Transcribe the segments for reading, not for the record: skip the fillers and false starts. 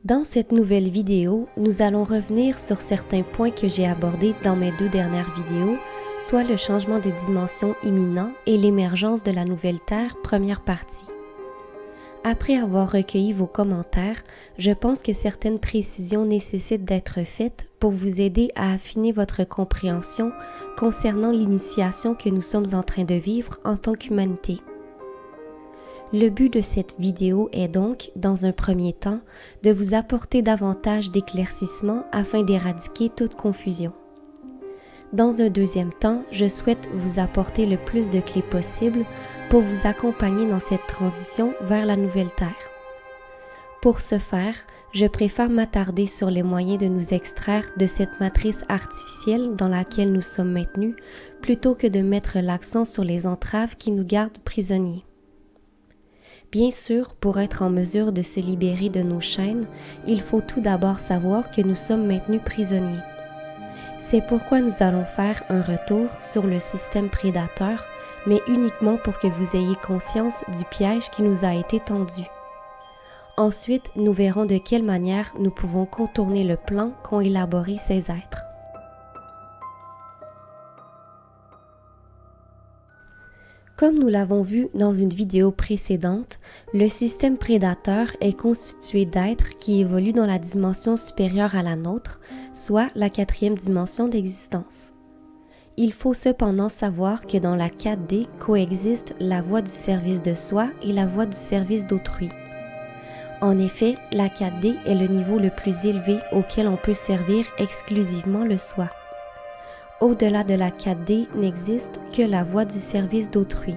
Dans cette nouvelle vidéo, nous allons revenir sur certains points que j'ai abordés dans mes 2 dernières vidéos, soit le changement de dimension imminent et l'émergence de la nouvelle Terre, première partie. Après avoir recueilli vos commentaires, je pense que certaines précisions nécessitent d'être faites pour vous aider à affiner votre compréhension concernant l'initiation que nous sommes en train de vivre en tant qu'humanité. Le but de cette vidéo est donc, dans un premier temps, de vous apporter davantage d'éclaircissements afin d'éradiquer toute confusion. Dans un deuxième temps, je souhaite vous apporter le plus de clés possible pour vous accompagner dans cette transition vers la nouvelle Terre. Pour ce faire, je préfère m'attarder sur les moyens de nous extraire de cette matrice artificielle dans laquelle nous sommes maintenus, plutôt que de mettre l'accent sur les entraves qui nous gardent prisonniers. Bien sûr, pour être en mesure de se libérer de nos chaînes, il faut tout d'abord savoir que nous sommes maintenus prisonniers. C'est pourquoi nous allons faire un retour sur le système prédateur, mais uniquement pour que vous ayez conscience du piège qui nous a été tendu. Ensuite, nous verrons de quelle manière nous pouvons contourner le plan qu'ont élaboré ces êtres. Comme nous l'avons vu dans une vidéo précédente, le système prédateur est constitué d'êtres qui évoluent dans la dimension supérieure à la nôtre, soit la 4e dimension d'existence. Il faut cependant savoir que dans la 4D coexiste la voie du service de soi et la voie du service d'autrui. En effet, la 4D est le niveau le plus élevé auquel on peut servir exclusivement le soi. Au-delà de la 4D n'existe que la voie du service d'autrui.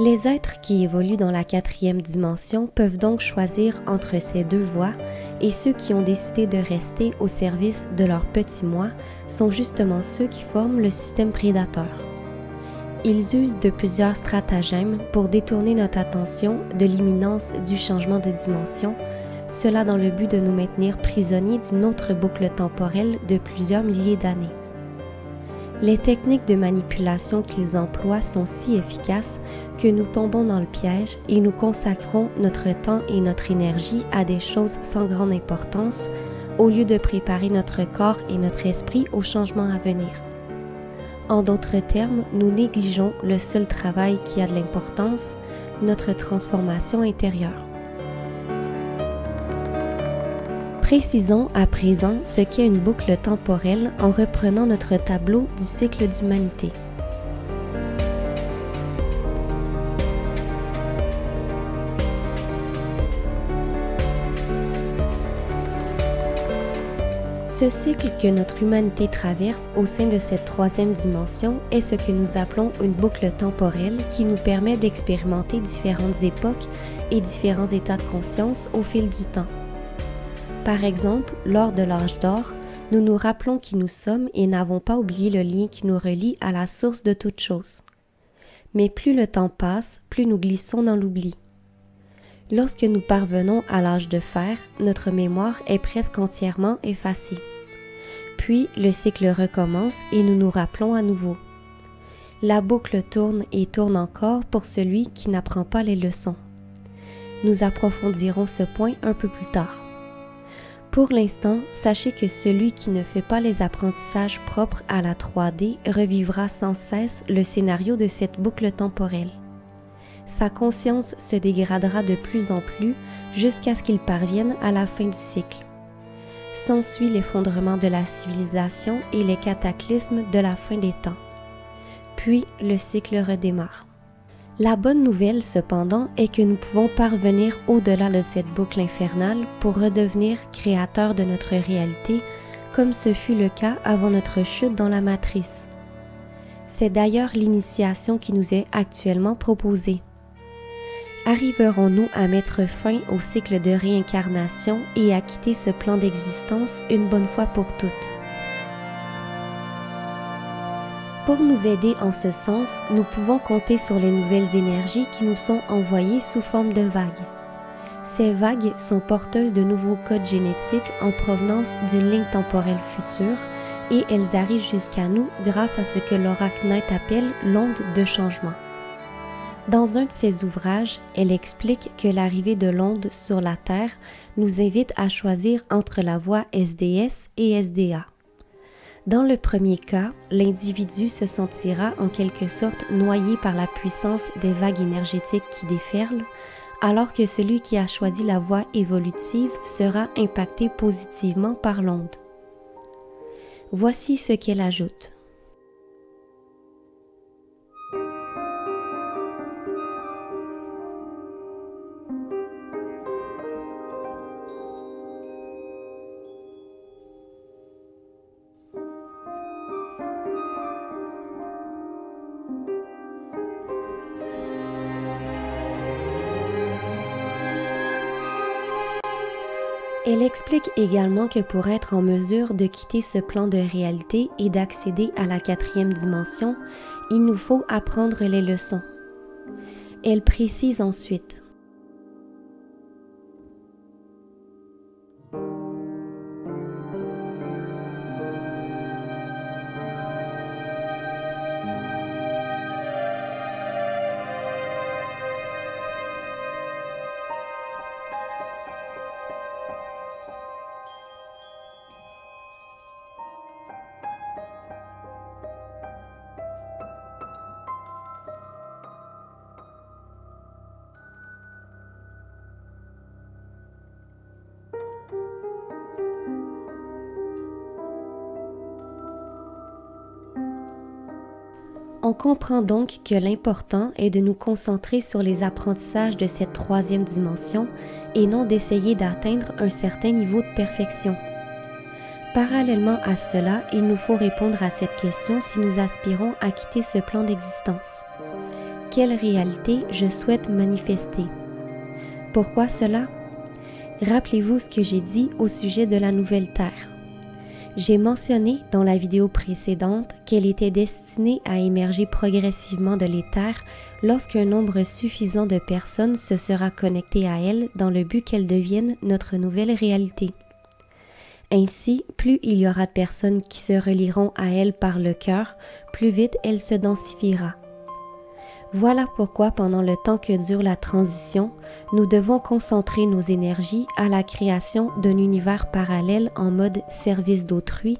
Les êtres qui évoluent dans la 4e dimension peuvent donc choisir entre ces 2 voies et ceux qui ont décidé de rester au service de leur petit moi sont justement ceux qui forment le système prédateur. Ils usent de plusieurs stratagèmes pour détourner notre attention de l'imminence du changement de dimension, cela dans le but de nous maintenir prisonniers d'une autre boucle temporelle de plusieurs milliers d'années. Les techniques de manipulation qu'ils emploient sont si efficaces que nous tombons dans le piège et nous consacrons notre temps et notre énergie à des choses sans grande importance au lieu de préparer notre corps et notre esprit au changement à venir. En d'autres termes, nous négligeons le seul travail qui a de l'importance, notre transformation intérieure. Précisons à présent ce qu'est une boucle temporelle en reprenant notre tableau du cycle d'humanité. Ce Ce cycle que notre humanité traverse au sein de cette troisième dimension est ce que nous appelons une boucle temporelle qui nous permet d'expérimenter différentes époques et différents états de conscience au fil du temps. Par exemple, lors de l'âge d'or, nous nous rappelons qui nous sommes et n'avons pas oublié le lien qui nous relie à la source de toute chose. Mais plus le temps passe, plus nous glissons dans l'oubli. Lorsque nous parvenons à l'âge de fer, notre mémoire est presque entièrement effacée. Puis le cycle recommence et nous nous rappelons à nouveau. La boucle tourne et tourne encore pour celui qui n'apprend pas les leçons. Nous approfondirons ce point un peu plus tard. Pour l'instant, sachez que celui qui ne fait pas les apprentissages propres à la 3D revivra sans cesse le scénario de cette boucle temporelle. Sa conscience se dégradera de plus en plus jusqu'à ce qu'il parvienne à la fin du cycle. S'ensuit l'effondrement de la civilisation et les cataclysmes de la fin des temps. Puis le cycle redémarre. La bonne nouvelle cependant est que nous pouvons parvenir au-delà de cette boucle infernale pour redevenir créateurs de notre réalité, comme ce fut le cas avant notre chute dans la matrice. C'est d'ailleurs l'initiation qui nous est actuellement proposée. Arriverons-nous à mettre fin au cycle de réincarnation et à quitter ce plan d'existence une bonne fois pour toutes? Pour nous aider en ce sens, nous pouvons compter sur les nouvelles énergies qui nous sont envoyées sous forme de vagues. Ces vagues sont porteuses de nouveaux codes génétiques en provenance d'une ligne temporelle future et elles arrivent jusqu'à nous grâce à ce que l'Oracle Knight appelle l'onde de changement. Dans un de ses ouvrages, elle explique que l'arrivée de l'onde sur la Terre nous invite à choisir entre la voie SDS et SDA. Dans le premier cas, l'individu se sentira en quelque sorte noyé par la puissance des vagues énergétiques qui déferlent, alors que celui qui a choisi la voie évolutive sera impacté positivement par l'onde. Voici ce qu'elle ajoute. Elle explique également que pour être en mesure de quitter ce plan de réalité et d'accéder à la 4e dimension, il nous faut apprendre les leçons. Elle précise ensuite. On comprend donc que l'important est de nous concentrer sur les apprentissages de cette 3e dimension et non d'essayer d'atteindre un certain niveau de perfection. Parallèlement à cela, il nous faut répondre à cette question si nous aspirons à quitter ce plan d'existence. Quelle réalité je souhaite manifester? Pourquoi cela? Rappelez-vous ce que j'ai dit au sujet de la nouvelle Terre. J'ai mentionné dans la vidéo précédente qu'elle était destinée à émerger progressivement de l'éther lorsqu'un nombre suffisant de personnes se sera connecté à elle dans le but qu'elle devienne notre nouvelle réalité. Ainsi, plus il y aura de personnes qui se relieront à elle par le cœur, plus vite elle se densifiera. Voilà pourquoi pendant le temps que dure la transition, nous devons concentrer nos énergies à la création d'un univers parallèle en mode service d'autrui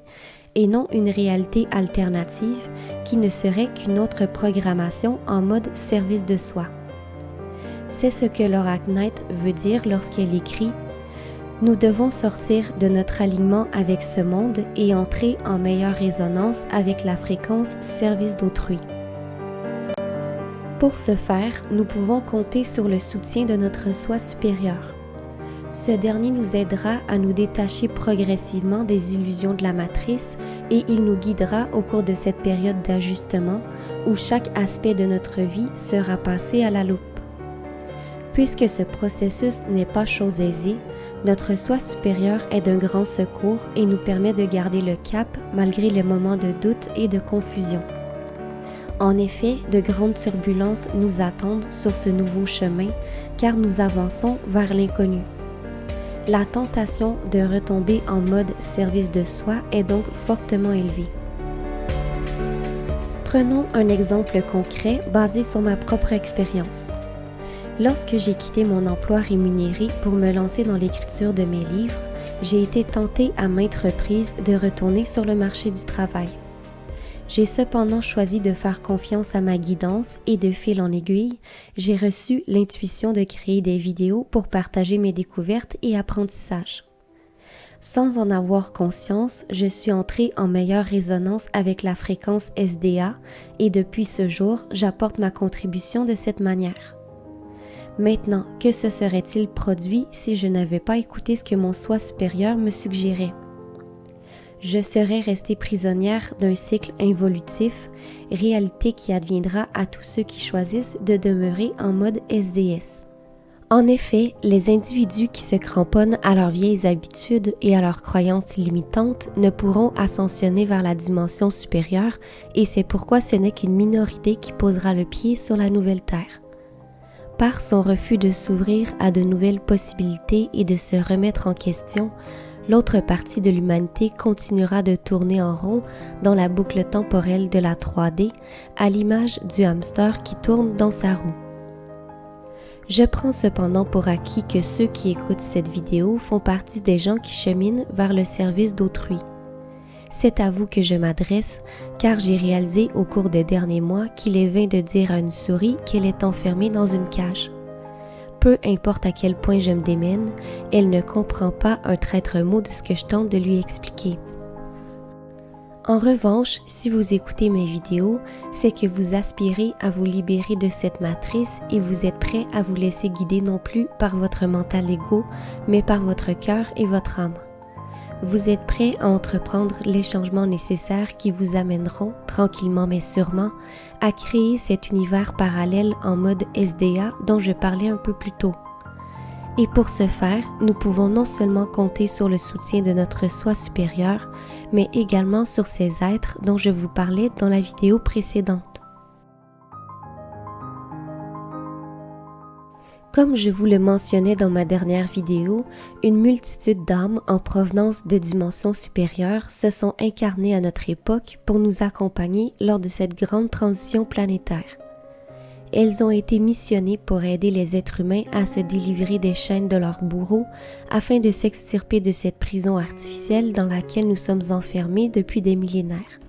et non une réalité alternative qui ne serait qu'une autre programmation en mode service de soi. C'est ce que l'Oracle Knight veut dire lorsqu'elle écrit « Nous devons sortir de notre alignement avec ce monde et entrer en meilleure résonance avec la fréquence service d'autrui ». Pour ce faire, nous pouvons compter sur le soutien de notre soi supérieur. Ce dernier nous aidera à nous détacher progressivement des illusions de la matrice et il nous guidera au cours de cette période d'ajustement où chaque aspect de notre vie sera passé à la loupe. Puisque ce processus n'est pas chose aisée, notre soi supérieur est d'un grand secours et nous permet de garder le cap malgré les moments de doute et de confusion. En effet, de grandes turbulences nous attendent sur ce nouveau chemin car nous avançons vers l'inconnu. La tentation de retomber en mode service de soi est donc fortement élevée. Prenons un exemple concret basé sur ma propre expérience. Lorsque j'ai quitté mon emploi rémunéré pour me lancer dans l'écriture de mes livres, j'ai été tentée à maintes reprises de retourner sur le marché du travail. J'ai cependant choisi de faire confiance à ma guidance et de fil en aiguille, j'ai reçu l'intuition de créer des vidéos pour partager mes découvertes et apprentissages. Sans en avoir conscience, je suis entrée en meilleure résonance avec la fréquence SDA et depuis ce jour, j'apporte ma contribution de cette manière. Maintenant, que se serait-il produit si je n'avais pas écouté ce que mon soi supérieur me suggérait? Je serais restée prisonnière d'un cycle involutif, réalité qui adviendra à tous ceux qui choisissent de demeurer en mode SDS. En effet, les individus qui se cramponnent à leurs vieilles habitudes et à leurs croyances limitantes ne pourront ascensionner vers la dimension supérieure et c'est pourquoi ce n'est qu'une minorité qui posera le pied sur la nouvelle Terre. Par son refus de s'ouvrir à de nouvelles possibilités et de se remettre en question, l'autre partie de l'humanité continuera de tourner en rond dans la boucle temporelle de la 3D, à l'image du hamster qui tourne dans sa roue. Je prends cependant pour acquis que ceux qui écoutent cette vidéo font partie des gens qui cheminent vers le service d'autrui. C'est à vous que je m'adresse, car j'ai réalisé au cours des derniers mois qu'il est vain de dire à une souris qu'elle est enfermée dans une cage. Peu importe à quel point je me démène, elle ne comprend pas un traître mot de ce que je tente de lui expliquer. En revanche, si vous écoutez mes vidéos, c'est que vous aspirez à vous libérer de cette matrice et vous êtes prêt à vous laisser guider non plus par votre mental égo, mais par votre cœur et votre âme. Vous êtes prêt à entreprendre les changements nécessaires qui vous amèneront, tranquillement mais sûrement, à créer cet univers parallèle en mode SDA dont je parlais un peu plus tôt. Et pour ce faire, nous pouvons non seulement compter sur le soutien de notre soi supérieur, mais également sur ces êtres dont je vous parlais dans la vidéo précédente. Comme je vous le mentionnais dans ma dernière vidéo, une multitude d'âmes en provenance des dimensions supérieures se sont incarnées à notre époque pour nous accompagner lors de cette grande transition planétaire. Elles ont été missionnées pour aider les êtres humains à se délivrer des chaînes de leurs bourreaux afin de s'extirper de cette prison artificielle dans laquelle nous sommes enfermés depuis des millénaires.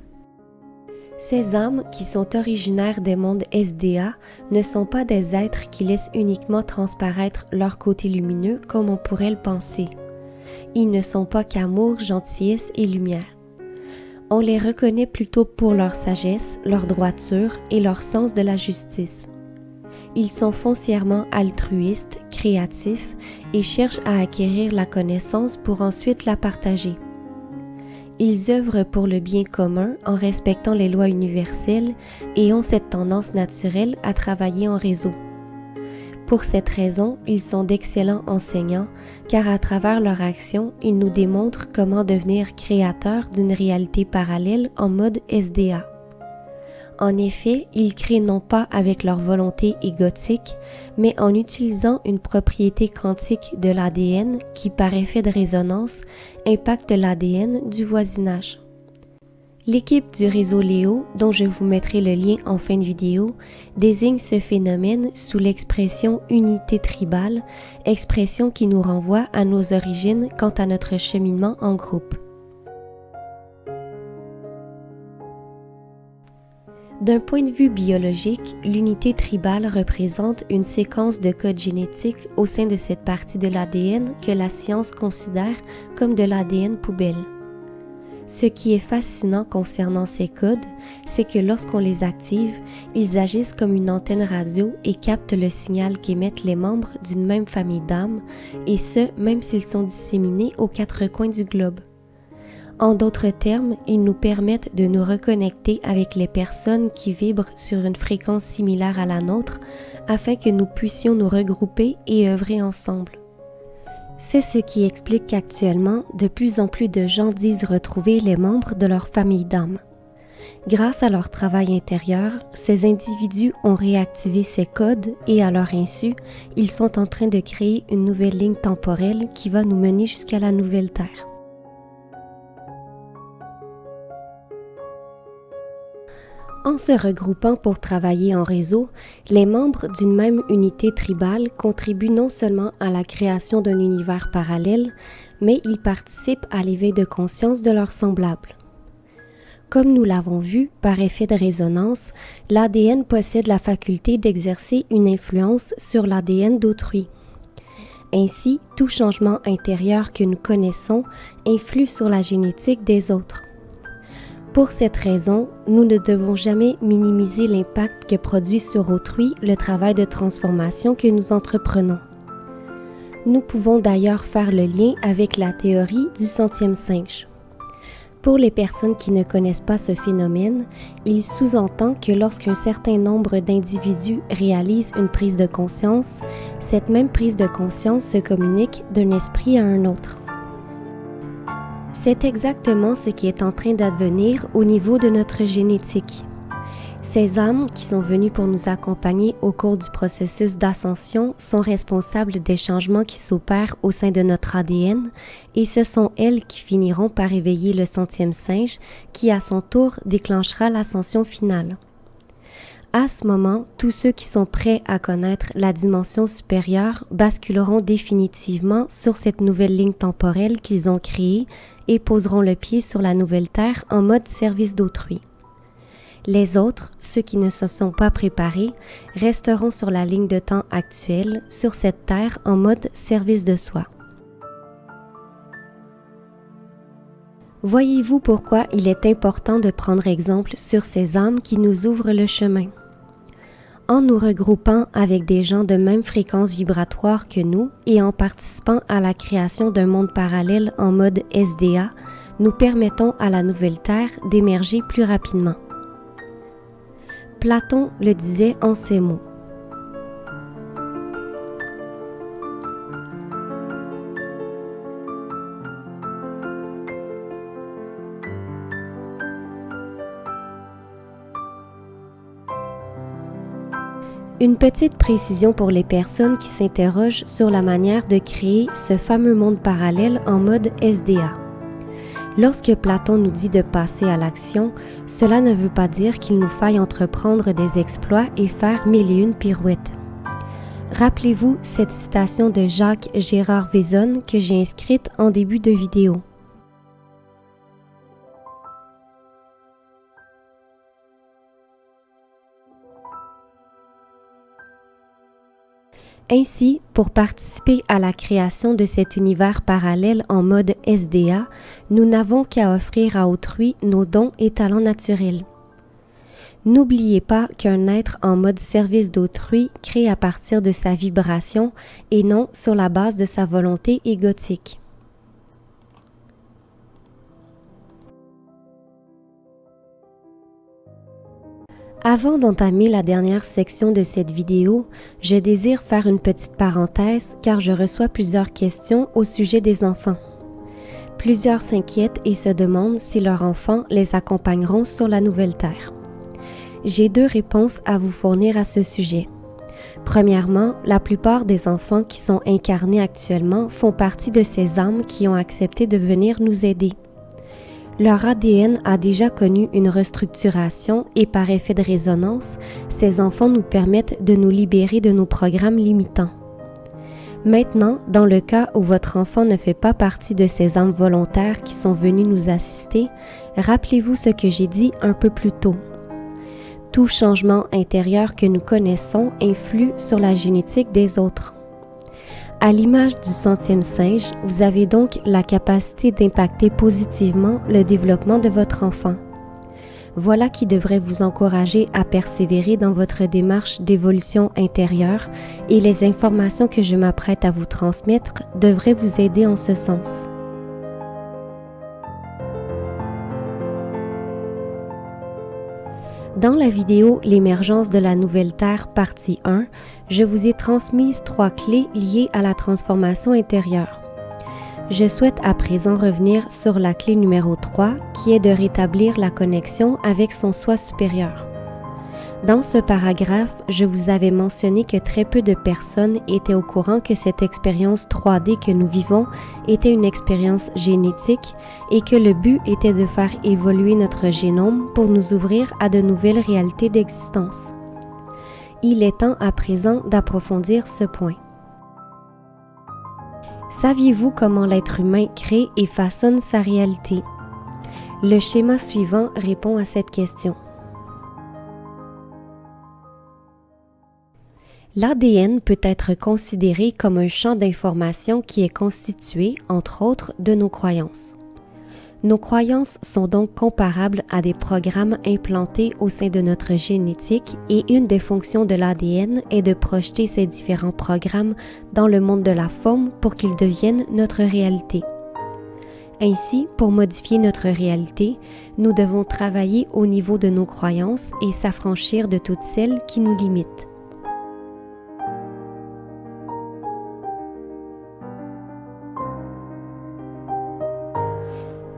Ces âmes, qui sont originaires des mondes SDA, ne sont pas des êtres qui laissent uniquement transparaître leur côté lumineux comme on pourrait le penser. Ils ne sont pas qu'amour, gentillesse et lumière. On les reconnaît plutôt pour leur sagesse, leur droiture et leur sens de la justice. Ils sont foncièrement altruistes, créatifs et cherchent à acquérir la connaissance pour ensuite la partager. Ils œuvrent pour le bien commun en respectant les lois universelles et ont cette tendance naturelle à travailler en réseau. Pour cette raison, ils sont d'excellents enseignants car à travers leur action, ils nous démontrent comment devenir créateurs d'une réalité parallèle en mode SDA. En effet, ils créent non pas avec leur volonté égotique, mais en utilisant une propriété quantique de l'ADN qui, par effet de résonance, impacte l'ADN du voisinage. L'équipe du réseau Léo, dont je vous mettrai le lien en fin de vidéo, désigne ce phénomène sous l'expression unité tribale, expression qui nous renvoie à nos origines quant à notre cheminement en groupe. D'un point de vue biologique, l'unité tribale représente une séquence de codes génétiques au sein de cette partie de l'ADN que la science considère comme de l'ADN poubelle. Ce qui est fascinant concernant ces codes, c'est que lorsqu'on les active, ils agissent comme une antenne radio et captent le signal qu'émettent les membres d'une même famille d'âmes, et ce, même s'ils sont disséminés aux 4 coins du globe. En d'autres termes, ils nous permettent de nous reconnecter avec les personnes qui vibrent sur une fréquence similaire à la nôtre, afin que nous puissions nous regrouper et œuvrer ensemble. C'est ce qui explique qu'actuellement, de plus en plus de gens disent retrouver les membres de leur famille d'âme. Grâce à leur travail intérieur, ces individus ont réactivé ces codes et à leur insu, ils sont en train de créer une nouvelle ligne temporelle qui va nous mener jusqu'à la nouvelle Terre. En se regroupant pour travailler en réseau, les membres d'une même unité tribale contribuent non seulement à la création d'un univers parallèle, mais ils participent à l'éveil de conscience de leurs semblables. Comme nous l'avons vu, par effet de résonance, l'ADN possède la faculté d'exercer une influence sur l'ADN d'autrui. Ainsi, tout changement intérieur que nous connaissons influe sur la génétique des autres. Pour cette raison, nous ne devons jamais minimiser l'impact que produit sur autrui le travail de transformation que nous entreprenons. Nous pouvons d'ailleurs faire le lien avec la théorie du centième singe. Pour les personnes qui ne connaissent pas ce phénomène, il sous-entend que lorsqu'un certain nombre d'individus réalisent une prise de conscience, cette même prise de conscience se communique d'un esprit à un autre. C'est exactement ce qui est en train d'advenir au niveau de notre génétique. Ces âmes qui sont venues pour nous accompagner au cours du processus d'ascension sont responsables des changements qui s'opèrent au sein de notre ADN et ce sont elles qui finiront par éveiller le centième singe qui à son tour déclenchera l'ascension finale. À ce moment, tous ceux qui sont prêts à connaître la dimension supérieure basculeront définitivement sur cette nouvelle ligne temporelle qu'ils ont créée et poseront le pied sur la nouvelle Terre en mode service d'autrui. Les autres, ceux qui ne se sont pas préparés, resteront sur la ligne de temps actuelle, sur cette Terre en mode service de soi. Voyez-vous pourquoi il est important de prendre exemple sur ces âmes qui nous ouvrent le chemin? En nous regroupant avec des gens de même fréquence vibratoire que nous et en participant à la création d'un monde parallèle en mode SDA, nous permettons à la nouvelle Terre d'émerger plus rapidement. Platon le disait en ces mots. Une petite précision pour les personnes qui s'interrogent sur la manière de créer ce fameux monde parallèle en mode SDA. Lorsque Platon nous dit de passer à l'action, cela ne veut pas dire qu'il nous faille entreprendre des exploits et faire 1001 pirouettes. Rappelez-vous cette citation de Jacques Gérard Vézonne que j'ai inscrite en début de vidéo. Ainsi, pour participer à la création de cet univers parallèle en mode SDA, nous n'avons qu'à offrir à autrui nos dons et talents naturels. N'oubliez pas qu'un être en mode service d'autrui crée à partir de sa vibration et non sur la base de sa volonté égotique. Avant d'entamer la dernière section de cette vidéo, je désire faire une petite parenthèse car je reçois plusieurs questions au sujet des enfants. Plusieurs s'inquiètent et se demandent si leurs enfants les accompagneront sur la nouvelle Terre. J'ai 2 réponses à vous fournir à ce sujet. Premièrement, la plupart des enfants qui sont incarnés actuellement font partie de ces âmes qui ont accepté de venir nous aider. Leur ADN a déjà connu une restructuration et par effet de résonance, ces enfants nous permettent de nous libérer de nos programmes limitants. Maintenant, dans le cas où votre enfant ne fait pas partie de ces âmes volontaires qui sont venues nous assister, rappelez-vous ce que j'ai dit un peu plus tôt. Tout changement intérieur que nous connaissons influe sur la génétique des autres. À l'image du centième singe, vous avez donc la capacité d'impacter positivement le développement de votre enfant. Voilà qui devrait vous encourager à persévérer dans votre démarche d'évolution intérieure et les informations que je m'apprête à vous transmettre devraient vous aider en ce sens. Dans la vidéo « L'émergence de la nouvelle Terre, partie 1 », je vous ai transmise 3 clés liées à la transformation intérieure. Je souhaite à présent revenir sur la clé numéro 3, qui est de rétablir la connexion avec son soi supérieur. Dans ce paragraphe, je vous avais mentionné que très peu de personnes étaient au courant que cette expérience 3D que nous vivons était une expérience génétique et que le but était de faire évoluer notre génome pour nous ouvrir à de nouvelles réalités d'existence. Il est temps à présent d'approfondir ce point. Saviez-vous comment l'être humain crée et façonne sa réalité? Le schéma suivant répond à cette question. L'ADN peut être considéré comme un champ d'information qui est constitué, entre autres, de nos croyances. Nos croyances sont donc comparables à des programmes implantés au sein de notre génétique et une des fonctions de l'ADN est de projeter ces différents programmes dans le monde de la forme pour qu'ils deviennent notre réalité. Ainsi, pour modifier notre réalité, nous devons travailler au niveau de nos croyances et s'affranchir de toutes celles qui nous limitent.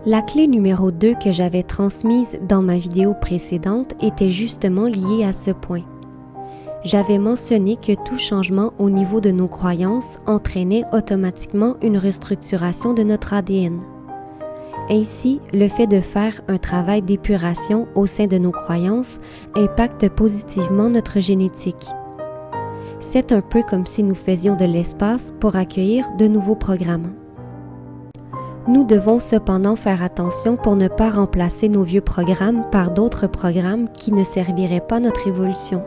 La clé numéro 2 que j'avais transmise dans ma vidéo précédente était justement liée à ce point. J'avais mentionné que tout changement au niveau de nos croyances entraînait automatiquement une restructuration de notre ADN. Ainsi, le fait de faire un travail d'épuration au sein de nos croyances impacte positivement notre génétique. C'est un peu comme si nous faisions de l'espace pour accueillir de nouveaux programmes. Nous devons cependant faire attention pour ne pas remplacer nos vieux programmes par d'autres programmes qui ne serviraient pas notre évolution.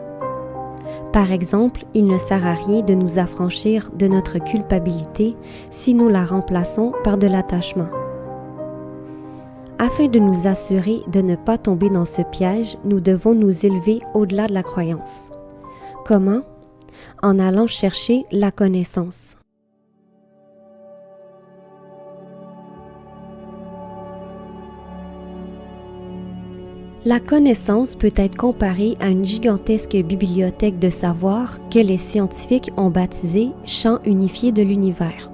Par exemple, il ne sert à rien de nous affranchir de notre culpabilité si nous la remplaçons par de l'attachement. Afin de nous assurer de ne pas tomber dans ce piège, nous devons nous élever au-delà de la croyance. Comment? En allant chercher la connaissance. La connaissance peut être comparée à une gigantesque bibliothèque de savoir que les scientifiques ont baptisé « champ unifié de l'univers ».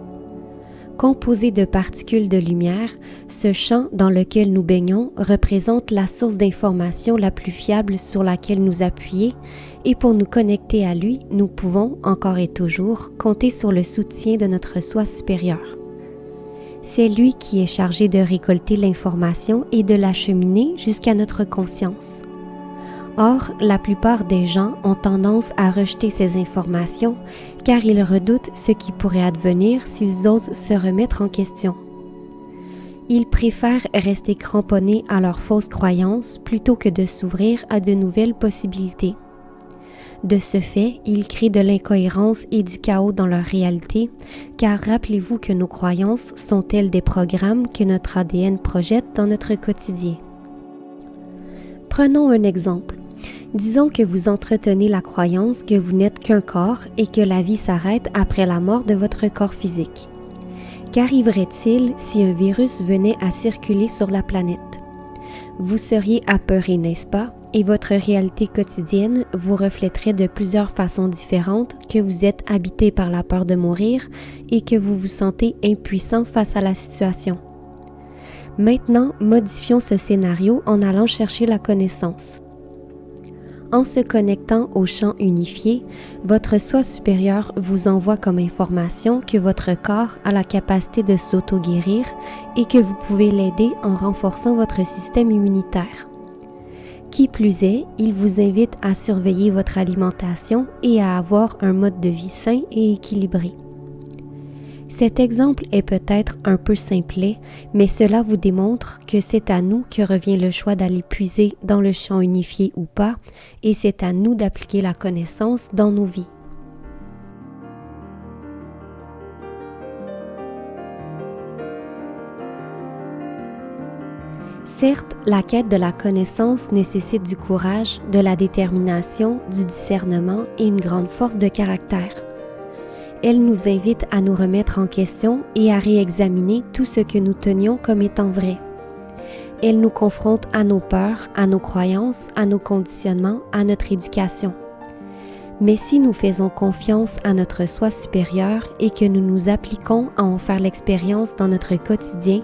Composé de particules de lumière, ce champ dans lequel nous baignons représente la source d'information la plus fiable sur laquelle nous appuyer et pour nous connecter à lui, nous pouvons, encore et toujours, compter sur le soutien de notre soi supérieur. C'est lui qui est chargé de récolter l'information et de l'acheminer jusqu'à notre conscience. Or, la plupart des gens ont tendance à rejeter ces informations car ils redoutent ce qui pourrait advenir s'ils osent se remettre en question. Ils préfèrent rester cramponnés à leurs fausses croyances plutôt que de s'ouvrir à de nouvelles possibilités. De ce fait, ils créent de l'incohérence et du chaos dans leur réalité, car rappelez-vous que nos croyances sont telles des programmes que notre ADN projette dans notre quotidien. Prenons un exemple. Disons que vous entretenez la croyance que vous n'êtes qu'un corps et que la vie s'arrête après la mort de votre corps physique. Qu'arriverait-il si un virus venait à circuler sur la planète? Vous seriez apeuré, n'est-ce pas? Et votre réalité quotidienne vous reflèterait de plusieurs façons différentes que vous êtes habité par la peur de mourir et que vous vous sentez impuissant face à la situation. Maintenant, modifions ce scénario en allant chercher la connaissance. En se connectant au champ unifié, votre soi supérieur vous envoie comme information que votre corps a la capacité de s'auto-guérir et que vous pouvez l'aider en renforçant votre système immunitaire. Qui plus est, il vous invite à surveiller votre alimentation et à avoir un mode de vie sain et équilibré. Cet exemple est peut-être un peu simplet, mais cela vous démontre que c'est à nous que revient le choix d'aller puiser dans le champ unifié ou pas, et c'est à nous d'appliquer la connaissance dans nos vies. Certes, la quête de la connaissance nécessite du courage, de la détermination, du discernement et une grande force de caractère. Elle nous invite à nous remettre en question et à réexaminer tout ce que nous tenions comme étant vrai. Elle nous confronte à nos peurs, à nos croyances, à nos conditionnements, à notre éducation. Mais si nous faisons confiance à notre soi supérieur et que nous nous appliquons à en faire l'expérience dans notre quotidien,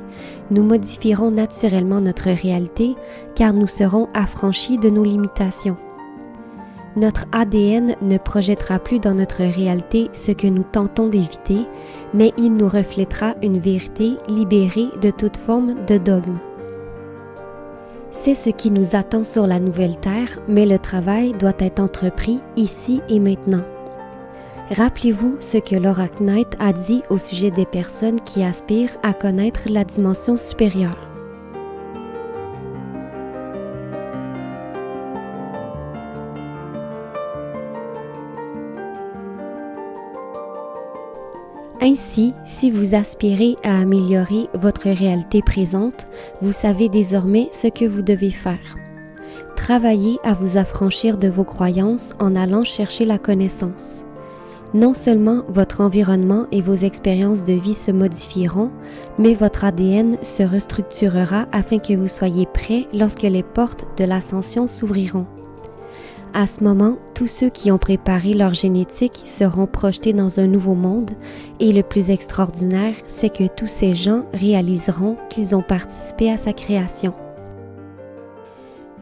nous modifierons naturellement notre réalité car nous serons affranchis de nos limitations. Notre ADN ne projettera plus dans notre réalité ce que nous tentons d'éviter, mais il nous reflètera une vérité libérée de toute forme de dogme. C'est ce qui nous attend sur la nouvelle Terre, mais le travail doit être entrepris ici et maintenant. Rappelez-vous ce que Laura Knight a dit au sujet des personnes qui aspirent à connaître la dimension supérieure. Ainsi, si vous aspirez à améliorer votre réalité présente, vous savez désormais ce que vous devez faire. Travaillez à vous affranchir de vos croyances en allant chercher la connaissance. Non seulement votre environnement et vos expériences de vie se modifieront, mais votre ADN se restructurera afin que vous soyez prêt lorsque les portes de l'ascension s'ouvriront. À ce moment, tous ceux qui ont préparé leur génétique seront projetés dans un nouveau monde et le plus extraordinaire, c'est que tous ces gens réaliseront qu'ils ont participé à sa création.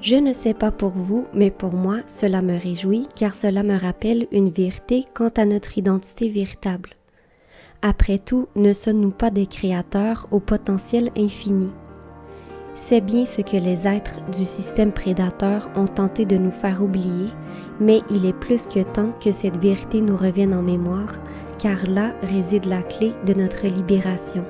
Je ne sais pas pour vous, mais pour moi, cela me réjouit car cela me rappelle une vérité quant à notre identité véritable. Après tout, ne sommes-nous pas des créateurs au potentiel infini? C'est bien ce que les êtres du système prédateur ont tenté de nous faire oublier, mais il est plus que temps que cette vérité nous revienne en mémoire, car là réside la clé de notre libération.